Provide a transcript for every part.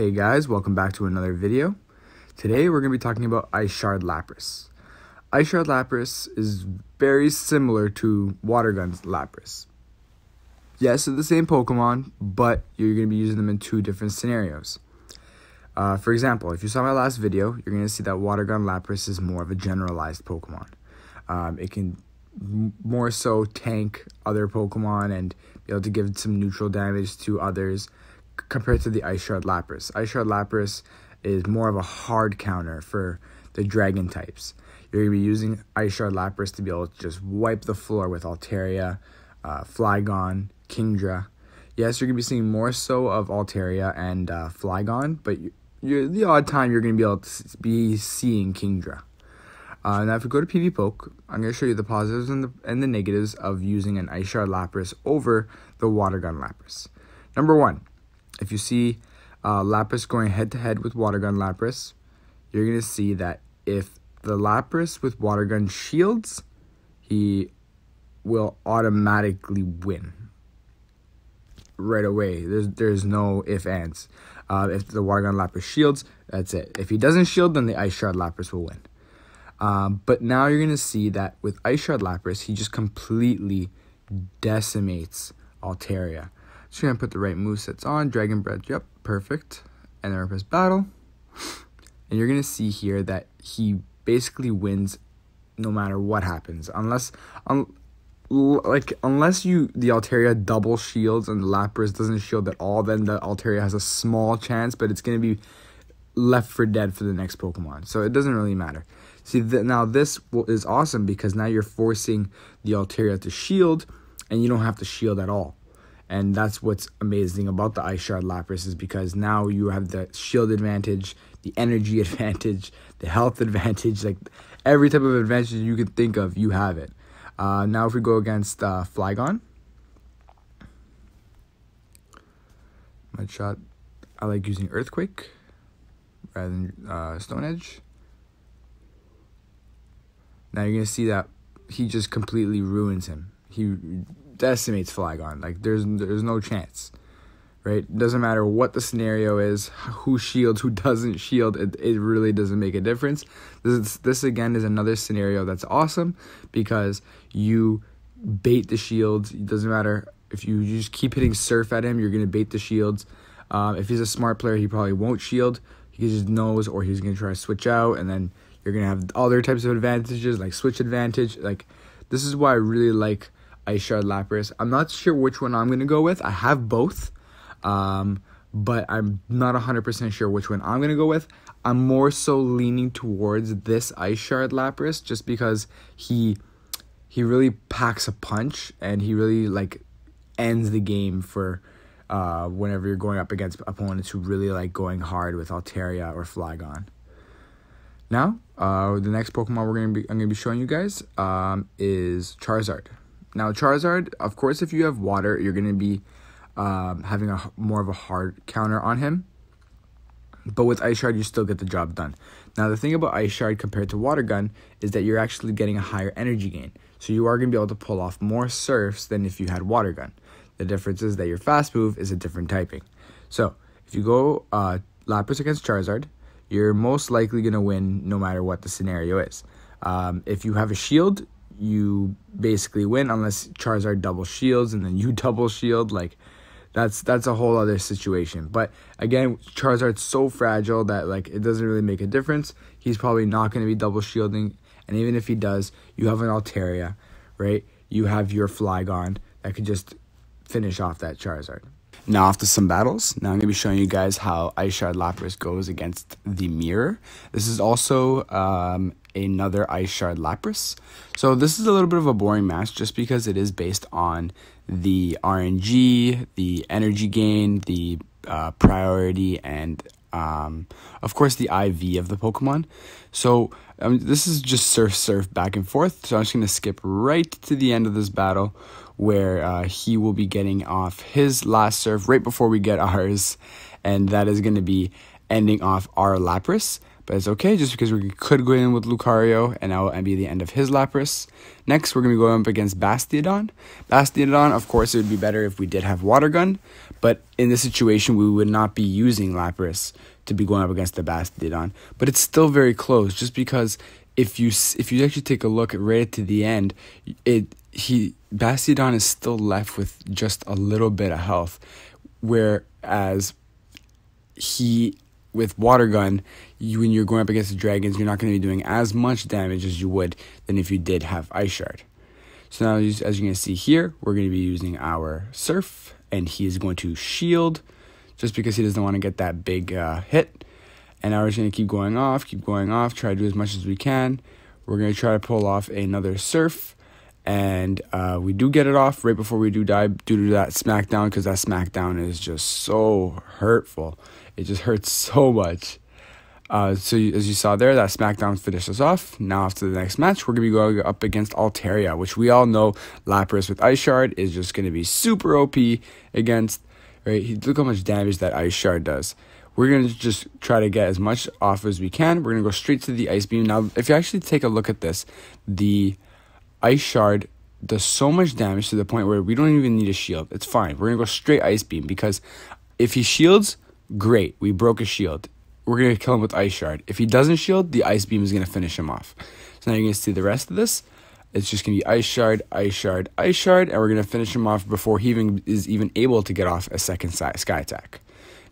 Hey guys, welcome back to another video. Today we're going to be talking about Ice Shard Lapras. Ice Shard Lapras is very similar to Water Gun's Lapras. Yes, they're the same Pokemon, but you're going to be using them in two different scenarios. For example, if you saw my last video, you're going to see that Water Gun Lapras is more of a generalized Pokemon. It can more so tank other Pokemon and be able to give some neutral damage to others compared to the Ice Shard Lapras. Ice Shard Lapras is more of a hard counter for the dragon types. You're going to be using Ice Shard Lapras to be able to just wipe the floor with Altaria, Flygon, Kingdra. Yes, you're going to be seeing more so of Altaria and Flygon, but the odd time you're going to be able to be seeing Kingdra. Now, if you go to PvPoke, I'm going to show you the positives and the negatives of using an Ice Shard Lapras over the Water Gun Lapras. Number one, if you see Lapras going head-to-head with Water Gun Lapras, you're going to see that if the Lapras with Water Gun shields, he will automatically win right away. There's no ifs, ands. If the Water Gun Lapras shields, that's it. If he doesn't shield, then the Ice Shard Lapras will win. But now you're going to see that with Ice Shard Lapras, he just completely decimates Altaria. Just going to put the right movesets on. Dragon Breath, yep, perfect. And then press battle. And you're going to see here that he basically wins no matter what happens. Unless the Altaria double shields and the Lapras doesn't shield at all, then the Altaria has a small chance, but it's going to be left for dead for the next Pokemon. So it doesn't really matter. See, now this is awesome because now you're forcing the Altaria to shield, and you don't have to shield at all. And that's what's amazing about the Ice Shard Lapras, is because now you have the shield advantage, the energy advantage, the health advantage, like every type of advantage you could think of, you have it. Now if we go against Flygon, Mudshot, I like using Earthquake rather than Stone Edge. Now you're going to see that he just completely ruins him. He decimates Flygon. Like, there's no chance, right? It doesn't matter what the scenario is, who shields, who doesn't shield. It really doesn't make a difference. This again is another scenario that's awesome because you bait the shields. It doesn't matter if you just keep hitting Surf at him, you're going to bait the shields. If he's a smart player, he probably won't shield. He just knows, or he's going to try to switch out, and then you're going to have other types of advantages like switch advantage. Like, this is why I really like Ice Shard Lapras. I'm not sure which one I'm going to go with. I have both, but I'm not 100% sure which one I'm going to go with. I'm more so leaning towards this Ice Shard Lapras just because he really packs a punch, and he really like ends the game for whenever you're going up against opponents who really like going hard with Altaria or Flygon. Now, the next Pokemon I'm going to be showing you guys is Charizard. Now, Charizard, of course, if you have water, you're going to be having more of a hard counter on him. But with Ice Shard, you still get the job done. Now, the thing about Ice Shard compared to Water Gun is that you're actually getting a higher energy gain. So you are going to be able to pull off more Surfs than if you had Water Gun. The difference is that your fast move is a different typing. So if you go Lapras against Charizard, you're most likely going to win no matter what the scenario is. If you have a shield, you basically win unless Charizard double shields and then you double shield. Like, that's a whole other situation. But again, Charizard's so fragile that like it doesn't really make a difference. He's probably not going to be double shielding, and even if he does, you have an Altaria, right? You have your Flygon that could just finish off that Charizard. Now off to some battles. Now I'm going to be showing you guys how Ice Shard Lapras goes against the Mirror. This is also another Ice Shard Lapras. So this is a little bit of a boring match just because it is based on the RNG, the energy gain, the priority, and of course the IV of the Pokemon. So this is just surf back and forth. So I'm just going to skip right to the end of this battle where he will be getting off his last surf right before we get ours, and that is going to be ending off our Lapras. But it's okay, just because we could go in with Lucario, and that will be the end of his Lapras. Next, we're going to be going up against Bastiodon. Bastiodon, of course, it would be better if we did have Water Gun, but in this situation, we would not be using Lapras to be going up against the Bastiodon. But it's still very close, just because if you actually take a look right to the end, Bastiodon is still left with just a little bit of health, whereas with Water Gun, when you're going up against the dragons, you're not going to be doing as much damage as you would than if you did have Ice Shard. So now, as you're going to see here, we're going to be using our Surf, and he is going to shield, just because he doesn't want to get that big hit. And now we're just going to keep going off, try to do as much as we can. We're going to try to pull off another Surf, and we do get it off right before we do die due to that Smackdown, because that Smackdown is just so hurtful. It just hurts so much. So as you saw there, that Smackdown finished us off. Now off to the next match, we're going to be going up against Altaria, which we all know Lapras with Ice Shard is just going to be super OP against. Right? Look how much damage that Ice Shard does. We're going to just try to get as much off as we can. We're going to go straight to the Ice Beam. Now, if you actually take a look at this, the Ice Shard does so much damage to the point where we don't even need a shield. It's fine. We're going to go straight Ice Beam, because if he shields, great. We broke a shield. We're going to kill him with Ice Shard. If he doesn't shield, the Ice Beam is going to finish him off. So now you're going to see the rest of this. It's just going to be Ice Shard, Ice Shard, Ice Shard, and we're going to finish him off before he is even able to get off a second Sky Attack.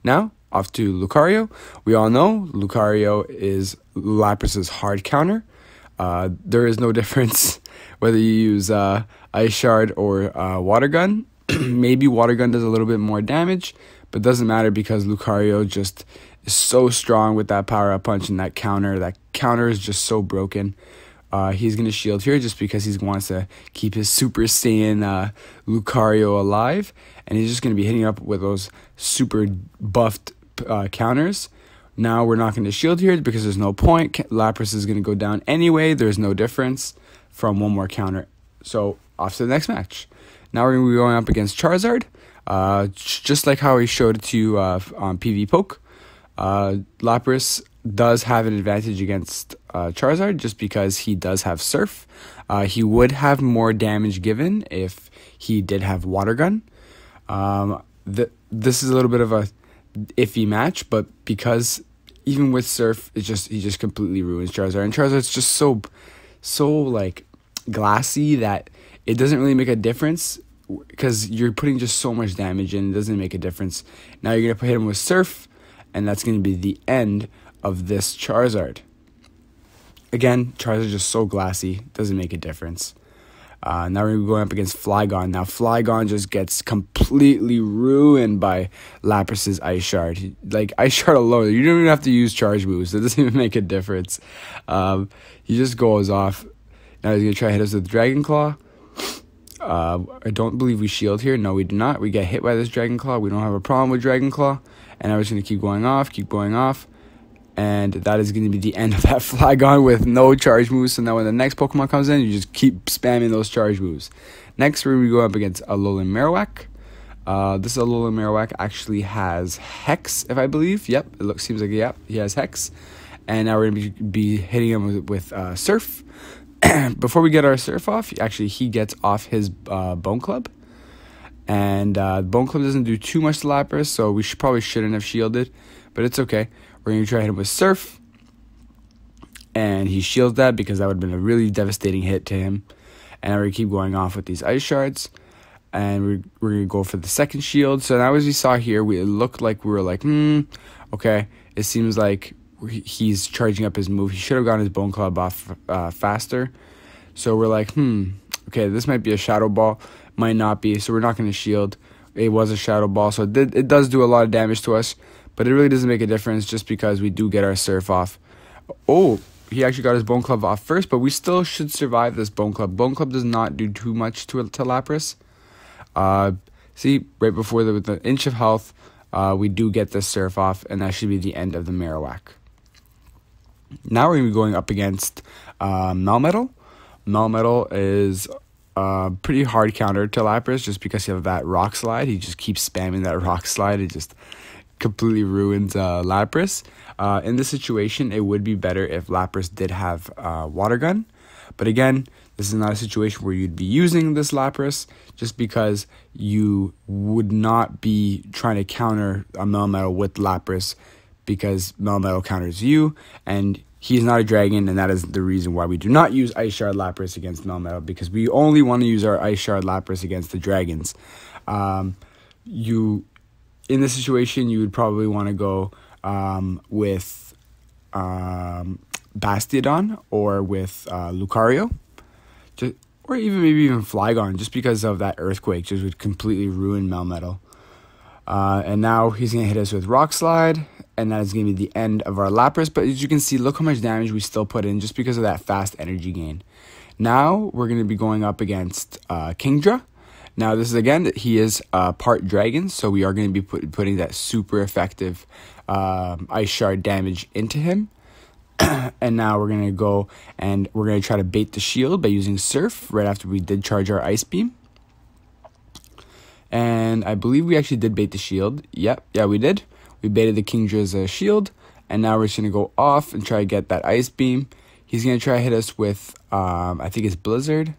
Now, off to Lucario. We all know Lucario is Lapras's hard counter. There is no difference whether you use Ice Shard or Water Gun. Maybe Water Gun does a little bit more damage, but doesn't matter, because Lucario just is so strong with that power-up punch and that counter. That counter is just so broken. He's going to shield here just because he wants to keep his Super Saiyan Lucario alive. And he's just going to be hitting up with those super buffed counters. Now we're not going to shield here because there's no point. Lapras is going to go down anyway. There's no difference from one more counter. So off to the next match. Now we're going to be going up against Charizard. Just like how he showed it to you on PvPoke. Lapras does have an advantage against Charizard just because he does have Surf. He would have more damage given if he did have Water Gun. This is a little bit of a iffy match, but because even with Surf, he just completely ruins Charizard. And Charizard's just so like glassy that it doesn't really make a difference, because you're putting just so much damage in. It doesn't make a difference. Now you're gonna hit him with Surf, and that's gonna be the end of this Charizard. Again, Charizard is just so glassy, doesn't make a difference. Now we're going to be going up against Flygon. Now Flygon just gets completely ruined by Lapras's Ice Shard. Like, Ice Shard alone, you don't even have to use charge moves. It doesn't even make a difference. He just goes off. Now he's going to try to hit us with Dragon Claw. I don't believe we shield here. No, we do not. We get hit by this Dragon Claw. We don't have a problem with Dragon Claw. And I'm just going to keep going off. And that is going to be the end of that Flygon with no charge moves. So now when the next Pokemon comes in, you just keep spamming those charge moves. Next, we're going to go up against Alolan Marowak. This Alolan Marowak actually has Hex, if I believe. Yep, seems like, yep, he has Hex. And now we're going to be hitting him with Surf. Before we get our Surf off, he gets off his Bone Club. And Bone Club doesn't do too much to Lapras, so we probably shouldn't have shielded. But it's okay. We're going to try to hit him with Surf. And he shields that because that would have been a really devastating hit to him. And we're going to keep going off with these Ice Shards. And we're going to go for the second shield. So now as we saw here, it looked like we were like, okay. It seems like he's charging up his move. He should have gotten his Bone Club off faster. So we're like, okay, this might be a Shadow Ball. Might not be. So we're not going to shield. It was a Shadow Ball. So it does do a lot of damage to us. But it really doesn't make a difference just because we do get our Surf off. Oh, he actually got his Bone Club off first, but we still should survive this Bone Club. Bone Club does not do too much to Lapras. See, right before with the inch of health, we do get the Surf off, and that should be the end of the Marowak. Now we're going to be going up against Melmetal. Melmetal is a pretty hard counter to Lapras just because of that Rock Slide. He just keeps spamming that Rock Slide. It just completely ruins Lapras. In this situation, it would be better if Lapras did have Water Gun. But again, this is not a situation where you'd be using this Lapras, just because you would not be trying to counter a Melmetal with Lapras, because Melmetal counters you, and he's not a dragon, and that is the reason why we do not use Ice Shard Lapras against Melmetal, because we only want to use our Ice Shard Lapras against the dragons. In this situation, you would probably want to go with Bastiodon or with Lucario, or maybe even Flygon, just because of that Earthquake just would completely ruin Melmetal. And now he's going to hit us with Rock Slide, and that is going to be the end of our Lapras. But as you can see, look how much damage we still put in just because of that fast energy gain. Now we're going to be going up against Kingdra. Now this is, again, he is part dragon, so we are going to be putting that super effective Ice Shard damage into him. And now we're going to go and we're going to try to bait the shield by using Surf right after we did charge our Ice Beam. And I believe we actually did bait the shield. Yeah, we did. We baited the Kingdra's shield. And now we're just going to go off and try to get that Ice Beam. He's going to try to hit us with, I think it's Blizzard.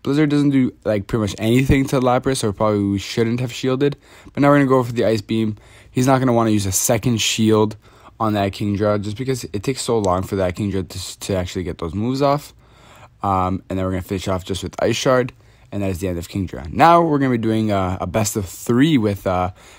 Blizzard doesn't do like pretty much anything to Lapras, so probably we shouldn't have shielded. But now we're going to go for the Ice Beam. He's not going to want to use a second shield on that Kingdra, just because it takes so long for that Kingdra to actually get those moves off. And then we're going to finish off just with Ice Shard, and that is the end of Kingdra. Now we're going to be doing a best of 3 with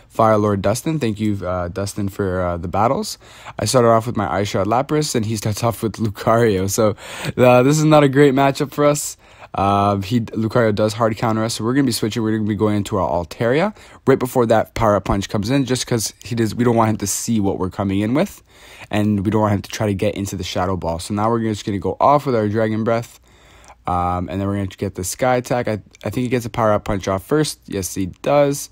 Fire Lord Dustin. Thank you, Dustin, for the battles. I started off with my Ice Shard Lapras, and he starts off with Lucario. So this is not a great matchup for us. Lucario does hard counter us, so we're going to be switching. We're going to be going into our Altaria right before that Power Up Punch comes in, just because we don't want him to see what we're coming in with, and we don't want him to try to get into the Shadow Ball. So now we're just going to go off with our Dragon Breath, and then we're going to get the Sky Attack. I think he gets a Power Up Punch off first. Yes, he does.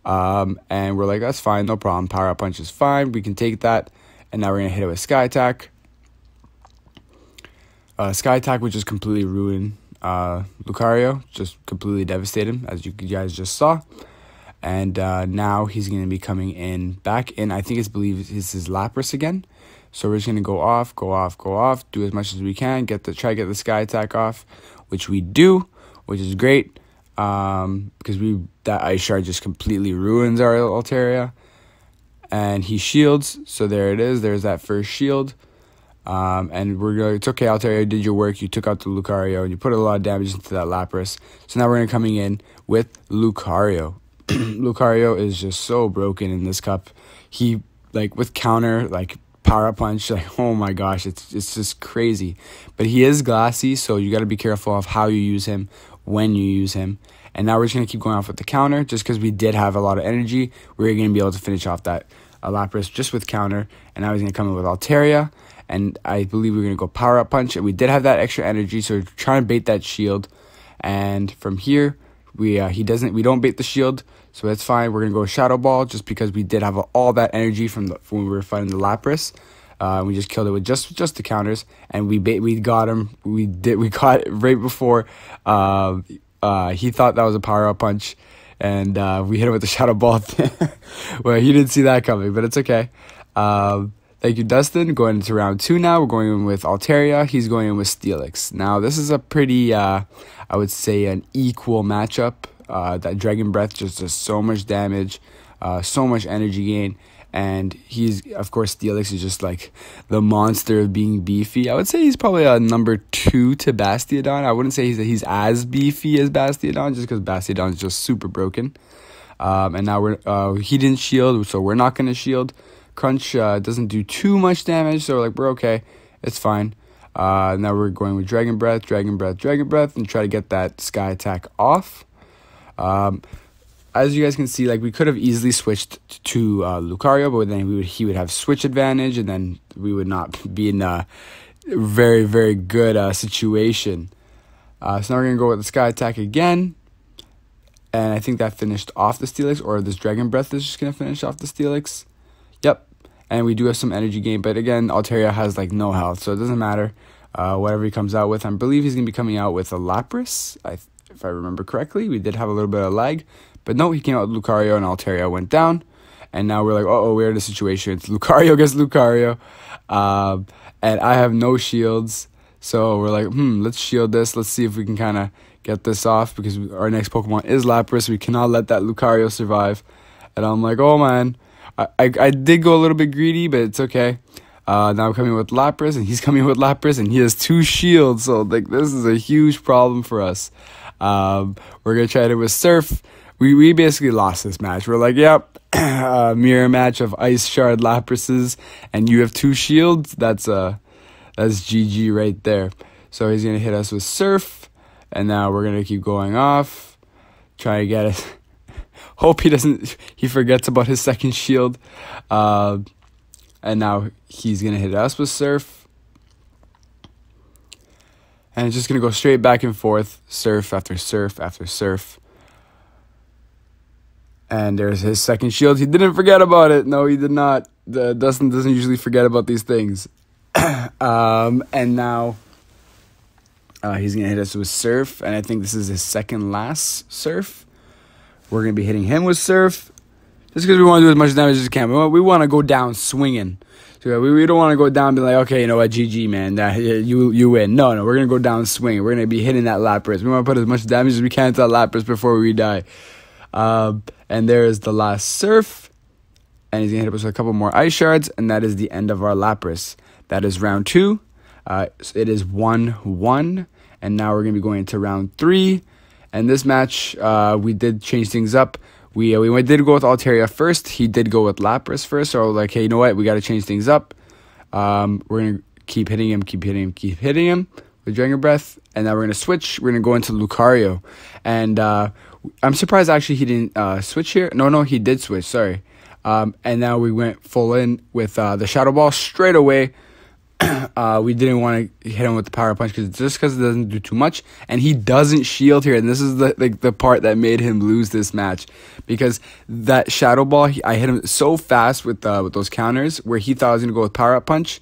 And we're like, that's fine, no problem. Power Up Punch is fine. We can take that, and now we're going to hit it with Sky Attack. Sky Attack would just completely ruin Lucario, just completely devastate him, as you guys just saw. And now he's going to be coming back in. I think it's his Lapras again. So we're just going to go off, do as much as we can, try to get the Sky Attack off, which we do, which is great, because that Ice Shard just completely ruins our Altaria. And he shields, so there it is. There's that first shield. And we're going, it's okay, Altaria, you did your work. You took out the Lucario, and you put a lot of damage into that Lapras. So now we're going to coming in with Lucario. Lucario is just so broken in this cup. He, like, with counter, like, Power Up Punch, like, oh my gosh, it's just crazy. But he is glassy, so you got to be careful of how you use him, when you use him. And now we're just going to keep going off with the counter, just because we did have a lot of energy. We're going to be able to finish off that Lapras just with counter. And now he's going to come in with Altaria. And I believe we're going to go Power Up Punch. And we did have that extra energy, so we're trying to bait that shield. And from here, we don't bait the shield, so that's fine. We're going to go Shadow Ball, just because we did have all that energy from when we were fighting the Lapras. We just killed it with just the counters, and we got him. We caught it right before he thought that was a Power Up Punch, and we hit him with the Shadow Ball. Well, he didn't see that coming, but it's okay. Thank you, Dustin. Going into round 2 now. We're going in with Altaria. He's going in with Steelix. Now, this is a pretty, I would say, an equal matchup. That Dragon Breath just does so much damage, so much energy gain. And of course, Steelix is just like the monster of being beefy. I would say he's probably a number 2 to Bastiodon. I wouldn't say he's as beefy as Bastiodon, just because Bastiodon is just super broken. And now he didn't shield, so we're not going to shield. Crunch doesn't do too much damage, so we're okay. It's fine. Now we're going with Dragon Breath, and try to get that Sky Attack off. As you guys can see, we could have easily switched to Lucario, but then he would have switch advantage, and then we would not be in a very, very good situation. So now we're going to go with the Sky Attack again. And I think that finished off the Steelix, or this Dragon Breath is just going to finish off the Steelix. Yep. And we do have some energy gain, but again, Altaria has no health, so it doesn't matter. Whatever he comes out with, I believe he's going to be coming out with a Lapras, if I remember correctly. We did have a little bit of lag, but no, he came out with Lucario, and Altaria went down. And now we're like, uh-oh, we're in a situation. It's Lucario against Lucario. And I have no shields. So we're like, let's shield this. Let's see if we can kind of get this off, because our next Pokemon is Lapras. We cannot let that Lucario survive. And I'm like, oh, man. I did go a little bit greedy, but it's okay. Now I'm coming with Lapras, and he's coming with Lapras, and he has 2 shields. So, like, this is a huge problem for us. We're going to try it with Surf. We basically lost this match. We're like, yep, mirror match of Ice Shard Laprases, and you have 2 shields. That's GG right there. So he's going to hit us with Surf, and now we're going to keep going off. Try to get it. Hope he forgets about his second shield. And now he's going to hit us with Surf. And it's just going to go straight back and forth. Surf after Surf after Surf. And there's his second shield. He didn't forget about it. No, he did not. Dustin doesn't usually forget about these things. And now he's going to hit us with Surf. And I think this is his second last Surf. We're going to be hitting him with Surf. Just because we want to do as much damage as we can. We want to go down swinging. So we don't want to go down and be like, okay, you know what, GG, man. You win. No, we're going to go down swinging. We're going to be hitting that Lapras. We want to put as much damage as we can to that Lapras before we die. And there is the last Surf. And he's going to hit us with a couple more Ice Shards. And that is the end of our Lapras. That is round 2. It is 1-1. And now we're going to be going into round 3. And this match, we did change things up. We did go with Altaria first. He did go with Lapras first. So I was like, hey, you know what? We got to change things up. We're going to keep hitting him with Dragon Breath. And now we're going to switch. We're going to go into Lucario. And I'm surprised, actually, he didn't switch here. No, he did switch. Sorry. And now we went full in with the Shadow Ball straight away. We didn't want to hit him with the Power Punch because it doesn't do too much, and he doesn't shield here. And this is the part that made him lose this match, because that Shadow Ball, I hit him so fast with those counters where he thought I was gonna go with Power Punch,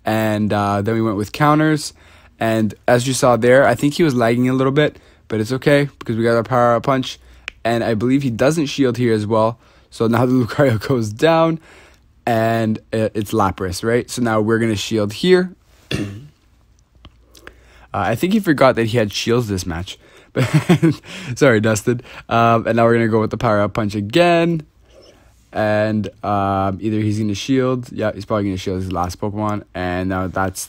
and then we went with counters. And as you saw there, I think he was lagging a little bit, but it's okay because we got our Power Punch, and I believe he doesn't shield here as well. So now the Lucario goes down. And it's Lapras, right? So now we're going to shield here. I think he forgot that he had shields this match. But sorry, Dustin. And now we're going to go with the Power Up Punch again. And either he's going to shield. Yeah, he's probably going to shield his last Pokemon. And now that's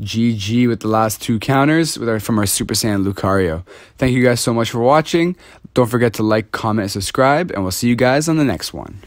GG with the last 2 counters from our Super Saiyan Lucario. Thank you guys so much for watching. Don't forget to like, comment, and subscribe. And we'll see you guys on the next one.